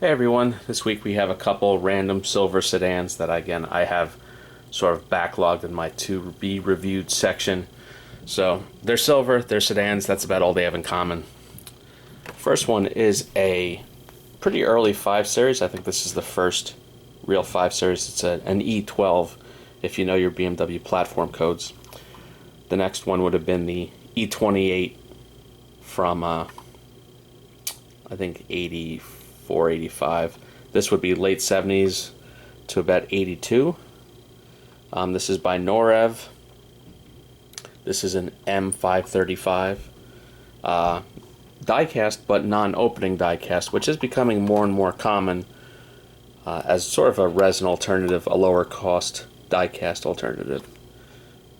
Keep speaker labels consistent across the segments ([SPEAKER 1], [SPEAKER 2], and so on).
[SPEAKER 1] Hey everyone, this week we have a couple random silver sedans that I have sort of backlogged in my to be reviewed section. So they're silver, they're sedans, that's about all they have in common. First one is a pretty early 5 Series. I think this is the first real 5 Series. It's an E12 if you know your BMW platform codes. The next one would have been the E28 from I think 84, 85. This would be late 70s to about 82. This is by Norev. This is an M535 diecast, but non-opening diecast, which is becoming more and more common as sort of a resin alternative, a lower cost diecast alternative.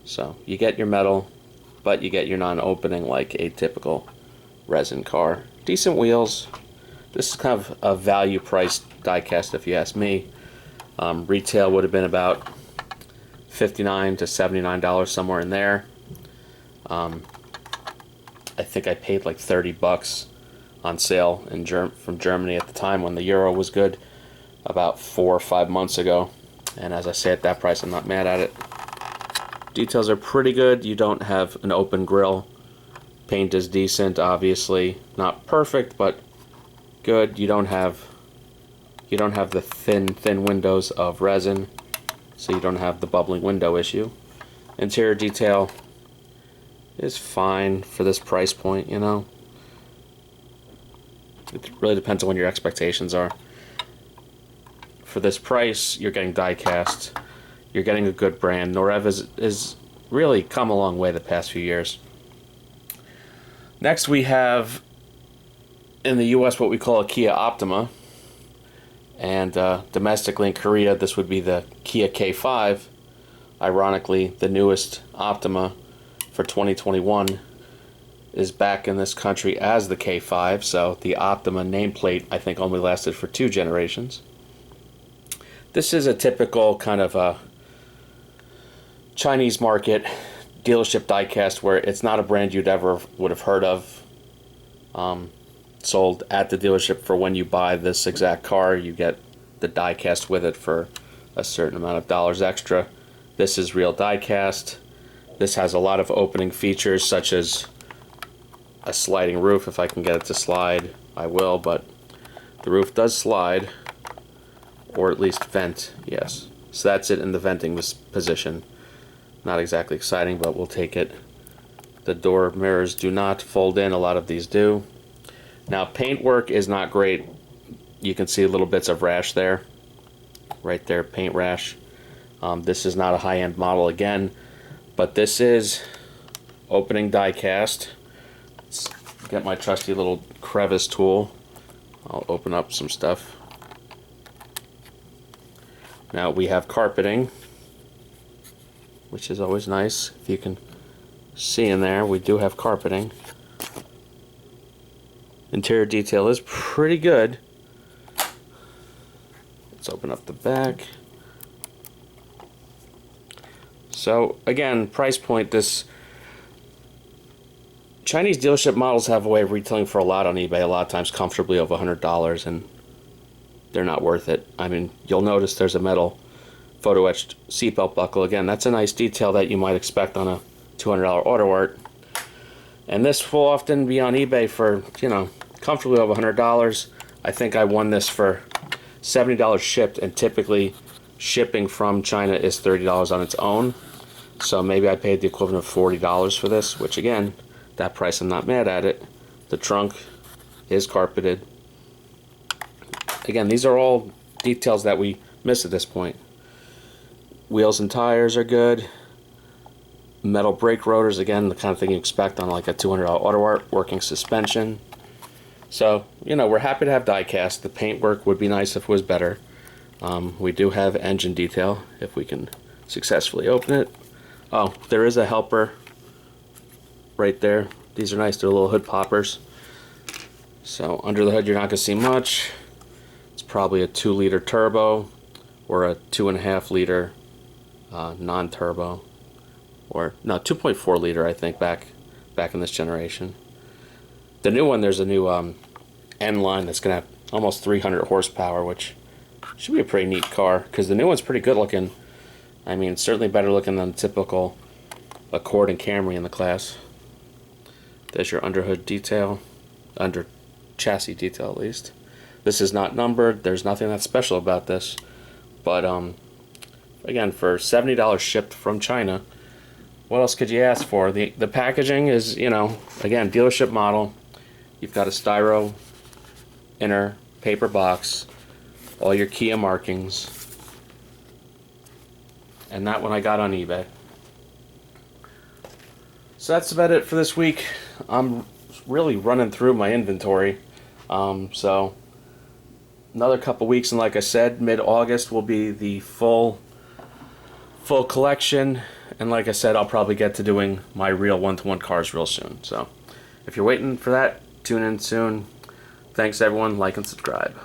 [SPEAKER 1] So you get your metal, but you get your non-opening like a typical resin car. Decent wheels. This is kind of a value priced diecast if you ask me. Retail would have been about $59 to $79, somewhere in there. I think I paid like 30 bucks on sale from Germany at the time when the euro was good, about 4 or 5 months ago. And as I say, at that price, I'm not mad at it. Details are pretty good. You don't have an open grille. Paint is decent, obviously not perfect, but good. You don't have the thin windows of resin, so you don't have the bubbling window issue. Interior detail is fine for this price point, you know. It really depends on what your expectations are. For this price, you're getting diecast. You're getting a good brand. Norev is really come a long way the past few years. Next we have in the US what we call a Kia Optima, and domestically in Korea this would be the Kia K5. Ironically, the newest Optima for 2021 is back in this country as the K5, so the Optima nameplate I think only lasted for 2 generations. This is a typical kind of a Chinese market dealership diecast where it's not a brand you'd ever would have heard of, sold at the dealership for when you buy this exact car. You get the diecast with it for a certain amount of dollars extra. This is real diecast. This has a lot of opening features such as a sliding roof. If I can get it to slide, I will, but the roof does slide, or at least vent, yes. So that's it in the venting position. Not exactly exciting, but we'll take it. The door mirrors do not fold in. A lot of these do. Now, paintwork is not great. You can see little bits of rash there. Right there, paint rash. This is not a high-end model again, but this is opening diecast. Let's get my trusty little crevice tool. I'll open up some stuff. Now we have carpeting, which is always nice. If you can see in there, we do have carpeting. Interior detail is pretty good. Let's open up the back. So again, price point, this Chinese dealership models have a way of retailing for a lot on eBay, a lot of times comfortably over $100, and they're not worth it. I mean, you'll notice there's a metal photo etched seatbelt buckle. Again, that's a nice detail that you might expect on a $200 auto art. And this will often be on eBay for, you know, comfortably over $100. I think I won this for $70 shipped, and typically shipping from China is $30 on its own. So maybe I paid the equivalent of $40 for this, which again, that price I'm not mad at it. The trunk is carpeted. Again, these are all details that we miss at this point. Wheels and tires are good. Metal brake rotors, again, the kind of thing you expect on like a $200 auto art. Working suspension. So, you know, we're happy to have diecast. The paintwork would be nice if it was better. We do have engine detail, if we can successfully open it. Oh, there is a helper right there. These are nice, they're little hood poppers. So under the hood you're not going to see much. It's probably a 2-liter turbo or a 2.5-liter non-turbo, or no, 2.4 liter I think back in this generation. The new one, there's a new N line that's gonna have almost 300 horsepower, which should be a pretty neat car, because the new one's pretty good looking. I mean, certainly better looking than the typical Accord and Camry in the class. There's your underhood detail, under chassis detail at least. This is not numbered. There's nothing that's special about this, but again, for $70 shipped from China, what else could you ask for? The packaging is, you know, again, dealership model. You've got a styro inner paper box, all your Kia markings, and that one I got on eBay. So that's about it for this week. I'm really running through my inventory. So another couple weeks, and like I said, mid-August will be the full collection. And like I said, I'll probably get to doing my real one-to-one cars real soon. So if you're waiting for that, tune in soon. Thanks everyone, like and subscribe.